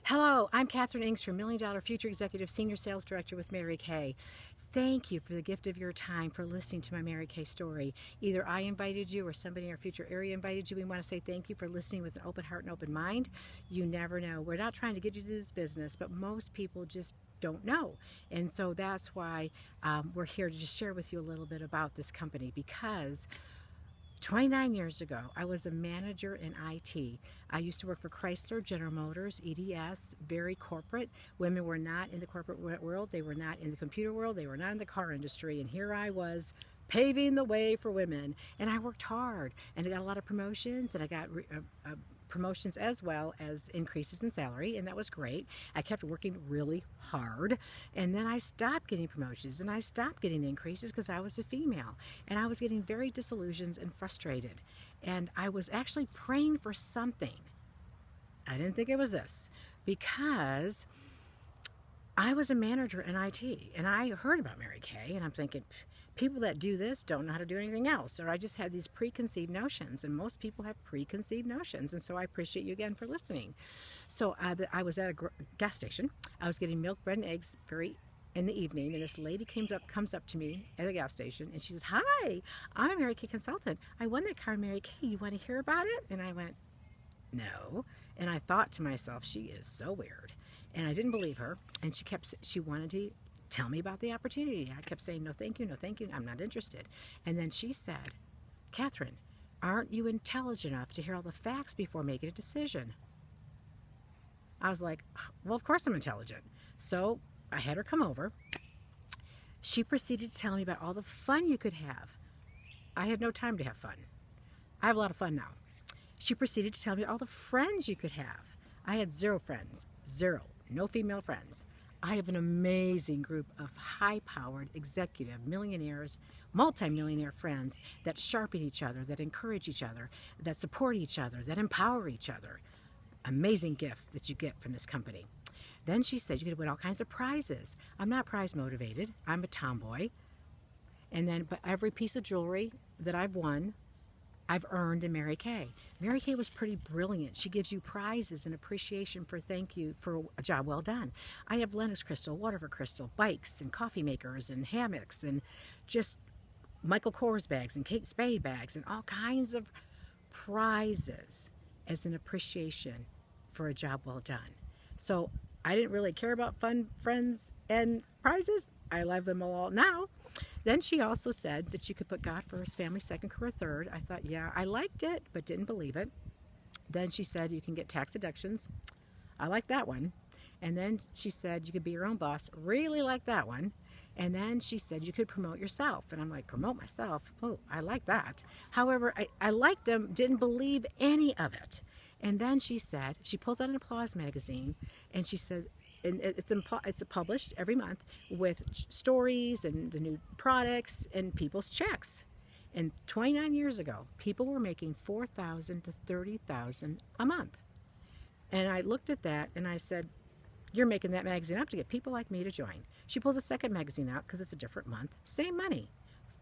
Hello, I'm Kathryn Engstrom, Million Dollar Future Executive Senior Sales Director with Mary Kay. Thank you for the gift of your time for listening to my Mary Kay story. Either I invited you or somebody in our future area invited you. We want to say thank you for listening with an open heart and open mind. You never know. We're not trying to get you to do this business, but most people just don't know. And so that's why we're here to just share with you a little bit about this company, because 29 years ago, I was a manager in IT. I used to work for Chrysler, General Motors, EDS, very corporate. Women were not in the corporate world. They were not in the computer world. They were not in the car industry. And here I was paving the way for women. And I worked hard. And I got a lot of promotions. And I got promotions as well as increases in salary, and that was great. I kept working really hard, and then I stopped getting promotions and I stopped getting increases because I was a female, and I was getting very disillusioned and frustrated, and I was actually praying for something. I didn't think it was this, because I was a manager in IT, and I heard about Mary Kay, and I'm thinking, people that do this don't know how to do anything else. Or I just had these preconceived notions, and most people have preconceived notions. And so I appreciate you again for listening. So I was at a gas station. I was getting milk, bread, and eggs in the evening, and this lady comes up to me at a gas station, and she says, "Hi, I'm a Mary Kay consultant. I won that car, Mary Kay. You want to hear about it?" And I went, "No." And I thought to myself, she is so weird. And I didn't believe her. And she wanted to tell me about the opportunity. I kept saying, "No, thank you, no, thank you. I'm not interested." And then she said, "Kathryn, aren't you intelligent enough to hear all the facts before making a decision?" I was like, "Well, of course I'm intelligent." So I had her come over. She proceeded to tell me about all the fun you could have. I had no time to have fun. I have a lot of fun now. She proceeded to tell me all the friends you could have. I had zero friends, zero, no female friends. I have an amazing group of high-powered executive millionaires, multimillionaire friends that sharpen each other, that encourage each other, that support each other, that empower each other. Amazing gift that you get from this company. Then she said you could win all kinds of prizes. I'm not prize motivated. I'm a tomboy. But every piece of jewelry that I've won, I've earned in Mary Kay. Mary Kay was pretty brilliant. She gives you prizes and appreciation for thank you for a job well done. I have Lennox crystal, Waterford crystal, bikes and coffee makers and hammocks and just Michael Kors bags and Kate Spade bags and all kinds of prizes as an appreciation for a job well done. So I didn't really care about fun, friends, and prizes. I love them all now. Then she also said that you could put God first, family second, career third. I thought, yeah, I liked it, but didn't believe it. Then she said you can get tax deductions. I like that one. And then she said you could be your own boss. Really like that one. And then she said you could promote yourself. And I'm like, promote myself? Oh, I like that. However, I liked them, didn't believe any of it. And then she said, she pulls out an Applause magazine, and she said, and it's published every month with stories and the new products and people's checks. And 29 years ago, people were making $4,000 to $30,000 a month. And I looked at that and I said, "You're making that magazine up to get people like me to join." She pulls a second magazine out because it's a different month. Same money,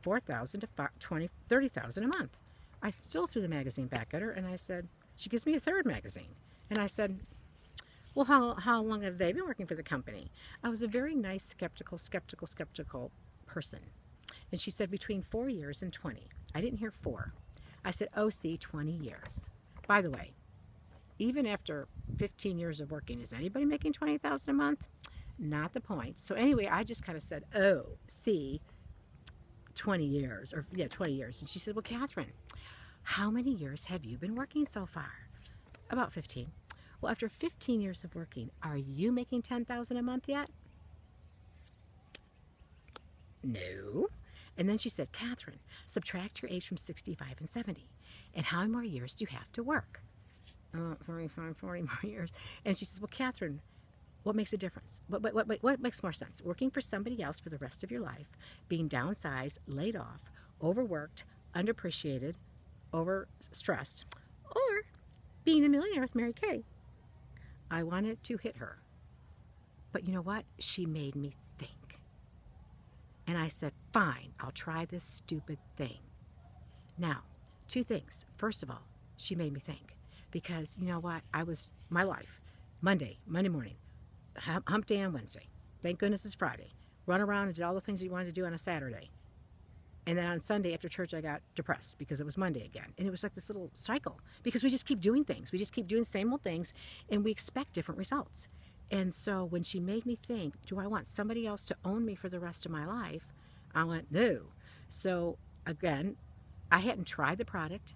$4,000 to $30,000 a month. I still threw the magazine back at her, and I said, she gives me a third magazine. And I said, "Well, how long have they been working for the company?" I was a very nice, skeptical person. And she said between 4 years and 20. I didn't hear 4. I said, OC, 20 years. By the way, even after 15 years of working, is anybody making $20,000 a month? Not the point. So anyway, I just kind of said, OC, 20 years, or yeah, 20 years. And she said, "Well, Kathryn, how many years have you been working so far?" "About 15. "Well, after 15 years of working, are you making $10,000 a month yet?" "No." And then she said, "Kathryn, subtract your age from 65 and 70. And how many more years do you have to work?" 45, 40 more years. And she says, "Well, Kathryn, what makes a difference? What makes more sense? Working for somebody else for the rest of your life, being downsized, laid off, overworked, underappreciated, overstressed, or being a millionaire with Mary Kay?" I wanted to hit her. But you know what? She made me think. And I said, "Fine, I'll try this stupid thing." Now, 2 things. First of all, she made me think. Because you know what? My life, Monday morning, hump day on Wednesday. Thank goodness it's Friday. Run around and did all the things you wanted to do on a Saturday. And then on Sunday after church, I got depressed because it was Monday again. And it was like this little cycle because we just keep doing things. We just keep doing the same old things and we expect different results. And so when she made me think, do I want somebody else to own me for the rest of my life? I went, no. So again, I hadn't tried the product.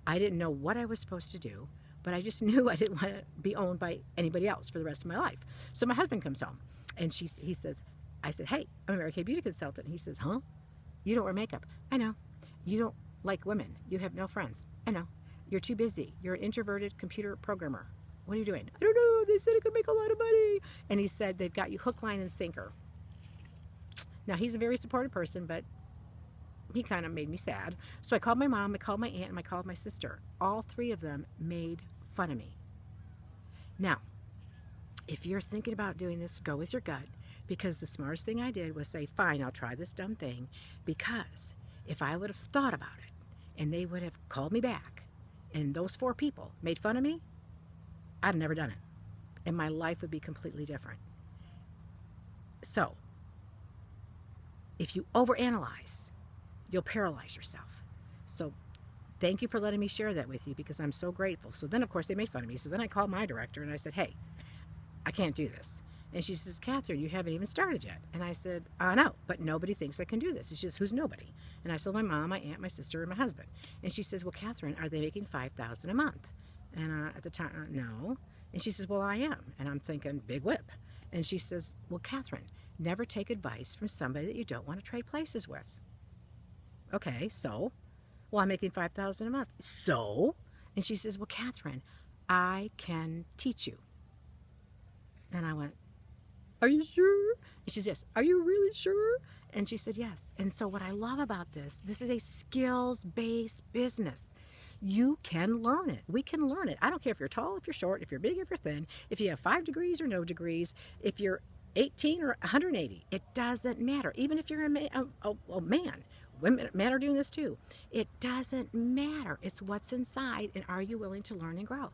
I didn't know what I was supposed to do, but I just knew I didn't want to be owned by anybody else for the rest of my life. So my husband comes home and he says, I said, hey, I'm a Mary Kay beauty consultant. And he says, huh? You don't wear makeup. I know. You don't like women. You have no friends. I know. You're too busy. You're an introverted computer programmer. What are you doing? I don't know. They said I could make a lot of money. And he said, they've got you hook, line, and sinker. Now, he's a very supportive person, but he kind of made me sad. So I called my mom, I called my aunt, and I called my sister. All three of them made fun of me. Now, if you're thinking about doing this, go with your gut. Because the smartest thing I did was say, fine, I'll try this dumb thing. Because if I would have thought about it and they would have called me back and those 4 people made fun of me, I'd have never done it. And my life would be completely different. So, if you overanalyze, you'll paralyze yourself. So, thank you for letting me share that with you because I'm so grateful. So then, of course, they made fun of me. So then I called my director and I said, hey, I can't do this. And she says, Kathryn, you haven't even started yet. And I said, I know, but nobody thinks I can do this. It's just, who's nobody? And I told my mom, my aunt, my sister, and my husband. And she says, well, Kathryn, are they making $5,000 a month? And at the time, no. And she says, well, I am. And I'm thinking, big whip. And she says, well, Kathryn, never take advice from somebody that you don't want to trade places with. Okay, so? Well, I'm making $5,000 a month. So? And she says, well, Kathryn, I can teach you. And I went, are you sure? And she says, yes. Are you really sure? And she said, yes. And so what I love about this is a skills-based business. You can learn it. We can learn it. I don't care if you're tall, if you're short, if you're big, if you're thin, if you have 5 degrees or no degrees, if you're 18 or 180. It doesn't matter. Even if you're a man. Men are doing this too. It doesn't matter. It's what's inside, and are you willing to learn and grow?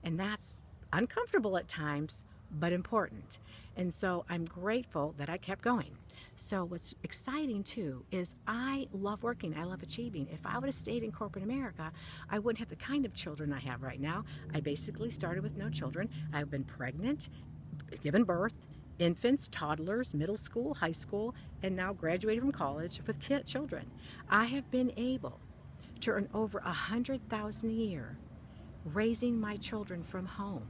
And that's uncomfortable at times, but important. And so I'm grateful that I kept going. So what's exciting too is I love working. I love achieving. If I would have stayed in corporate America, I wouldn't have the kind of children I have right now. I basically started with no children. I've been pregnant, given birth, infants, toddlers, middle school, high school, and now graduated from college with children. I have been able to earn over $100,000 a year raising my children from home,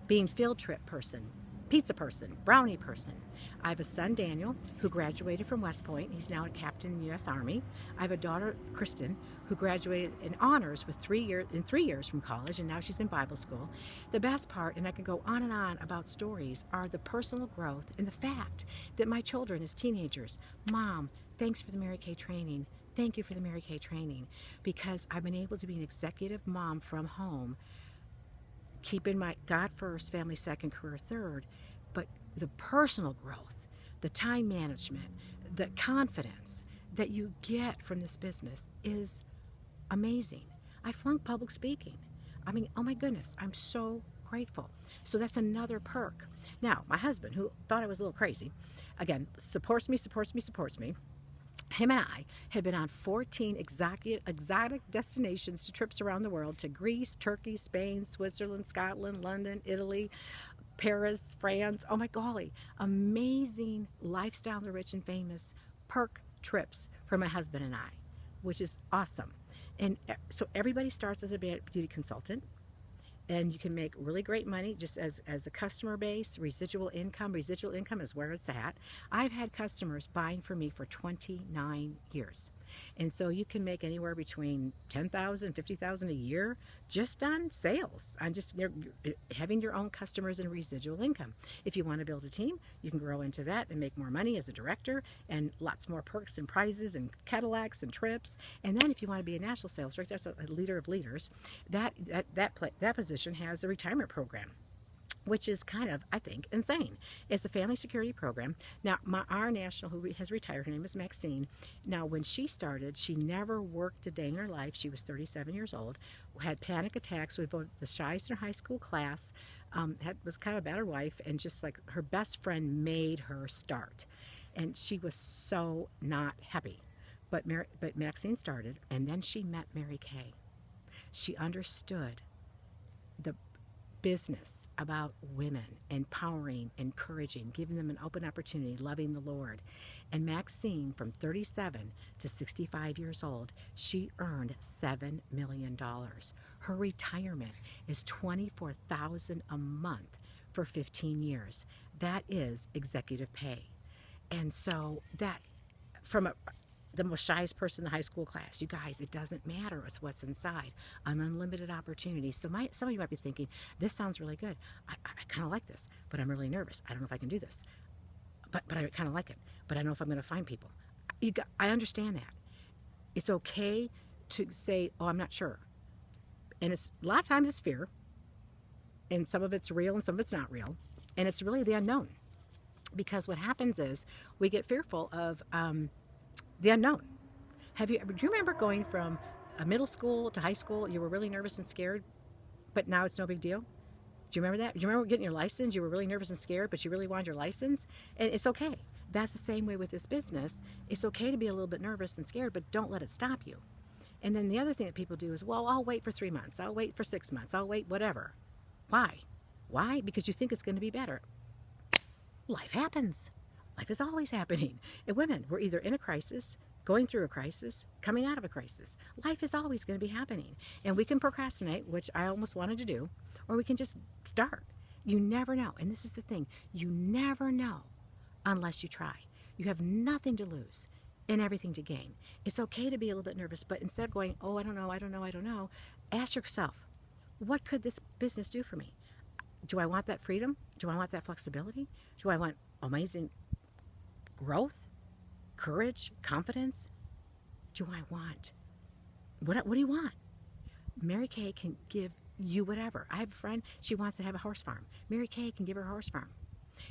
being field trip person, pizza person, brownie person. I have a son, Daniel, who graduated from West Point. He's now a captain in the U.S. Army. I have a daughter, Kristen, who graduated in honors with 3 years from college, and now she's in Bible school. The best part, and I can go on and on about stories, are the personal growth and the fact that my children as teenagers, Mom, thanks for the Mary Kay training. Thank you for the Mary Kay training, because I've been able to be an executive mom from home, keeping my God first, family second, career third, but the personal growth, the time management, the confidence that you get from this business is amazing. I flunked public speaking. I mean, oh my goodness, I'm so grateful. So that's another perk. Now, my husband, who thought I was a little crazy, again, supports me. Him and I had been on 14 exotic destinations to trips around the world, to Greece, Turkey, Spain, Switzerland, Scotland, London, Italy, Paris, France. Oh my golly, amazing lifestyle, the rich and famous perk trips for my husband and I, which is awesome. And so everybody starts as a beauty consultant, and you can make really great money just as a customer base. Residual income is where it's at. I've had customers buying from me for 29 years. And so you can make anywhere between $10,000 and $50,000 a year just on sales, on just having your own customers and residual income. If you want to build a team, you can grow into that and make more money as a director, and lots more perks and prizes and Cadillacs and trips. And then if you want to be a national sales director, that's a leader of leaders, that position has a retirement program. which is kind of, I think, insane. It's a family security program. Now, our national, who has retired, her name is Maxine. Now, when she started, she never worked a day in her life. She was 37 years old, had panic attacks, was the shyest in her high school class, was kind of a battered wife, and just like her best friend made her start. And she was so not happy. But Maxine started, and then she met Mary Kay. She understood the business about women, empowering, encouraging, giving them an open opportunity, loving the Lord. And Maxine, from 37 to 65 years old, she earned $7 million. Her retirement is $24,000 a month for 15 years. That is executive pay. And so that, from the most shyest person in the high school class. You guys, it doesn't matter. It's what's inside. An unlimited opportunity. So some of you might be thinking, this sounds really good. I kind of like this, but I'm really nervous. I don't know if I can do this. But I kind of like it. But I don't know if I'm going to find people. I understand that. It's okay to say, oh, I'm not sure. And a lot of times it's fear. And some of it's real and some of it's not real. And it's really the unknown. Because what happens is we get fearful of the unknown. Do you remember going from middle school to high school? You were really nervous and scared, but now it's no big deal. Do you remember that? Do you remember getting your license? You were really nervous and scared, but you really wanted your license? And it's okay. That's the same way with this business. It's okay to be a little bit nervous and scared, but don't let it stop you. And then the other thing that people do is, well, I'll wait for 3 months. I'll wait for 6 months. I'll wait whatever. Why? Why? Because you think it's going to be better. Life happens. Life is always happening. And women, we're either in a crisis, going through a crisis, coming out of a crisis. Life is always going to be happening. And we can procrastinate, which I almost wanted to do, or we can just start. You never know. And this is the thing. You never know unless you try. You have nothing to lose and everything to gain. It's okay to be a little bit nervous, but instead of going, oh, I don't know, ask yourself, what could this business do for me? Do I want that freedom? Do I want that flexibility? Do I want amazing growth, courage, confidence? Do I want? What do you want? Mary Kay can give you whatever. I have a friend, she wants to have a horse farm. Mary Kay can give her a horse farm.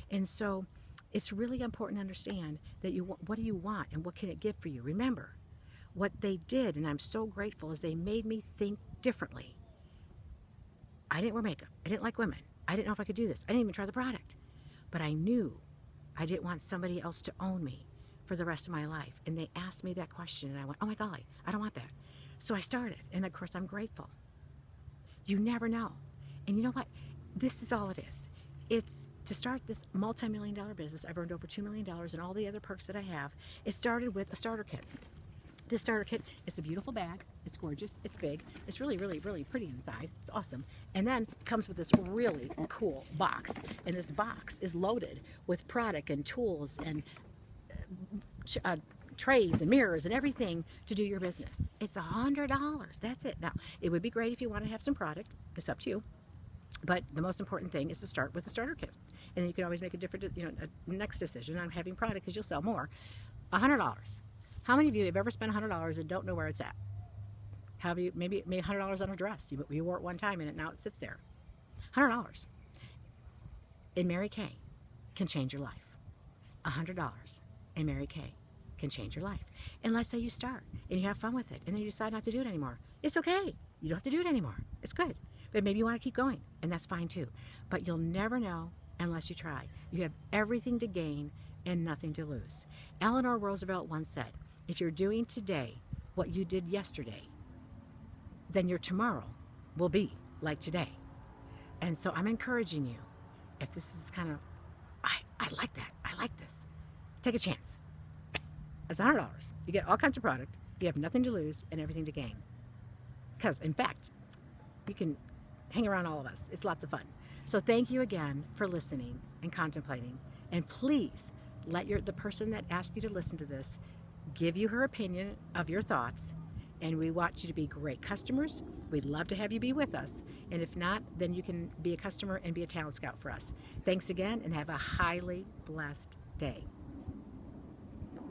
And so it's really important to understand that what do you want and what can it give for you? Remember, what they did, and I'm so grateful, is they made me think differently. I didn't wear makeup. I didn't like women. I didn't know if I could do this. I didn't even try the product. But I knew I didn't want somebody else to own me for the rest of my life. And they asked me that question, and I went, oh my golly, I don't want that. So I started, and of course I'm grateful. You never know. And you know what? This is all it is. It's to start this multi-million-dollar business. I've earned over $2 million and all the other perks that I have. It started with a starter kit. This starter kit is a beautiful bag. It's gorgeous. It's big. It's really, really, really pretty inside. It's awesome. And then it comes with this really cool box. And this box is loaded with product and tools and trays and mirrors and everything to do your business. It's $100. That's it. Now, it would be great if you want to have some product. It's up to you. But the most important thing is to start with a starter kit. And then you can always make a different, a next decision on having product because you'll sell more. $100. How many of you have ever spent $100 and don't know where it's at? Have you maybe made $100 on a dress? You wore it one time and now it sits there. $100 in Mary Kay can change your life. $100 in Mary Kay can change your life. And let's say you start and you have fun with it and then you decide not to do it anymore. It's okay. You don't have to do it anymore. It's good. But maybe you want to keep going, and that's fine too. But you'll never know unless you try. You have everything to gain and nothing to lose. Eleanor Roosevelt once said, if you're doing today what you did yesterday, then your tomorrow will be like today. And so I'm encouraging you, if this is kind of, I like that, I like this, take a chance. It's $100. You get all kinds of product, you have nothing to lose and everything to gain. Because, in fact, you can hang around all of us. It's lots of fun. So thank you again for listening and contemplating. And please let the person that asked you to listen to this give you her opinion of your thoughts. And we want you to be great customers. We'd love to have you be with us. And if not, then you can be a customer and be a talent scout for us. Thanks again and have a highly blessed day.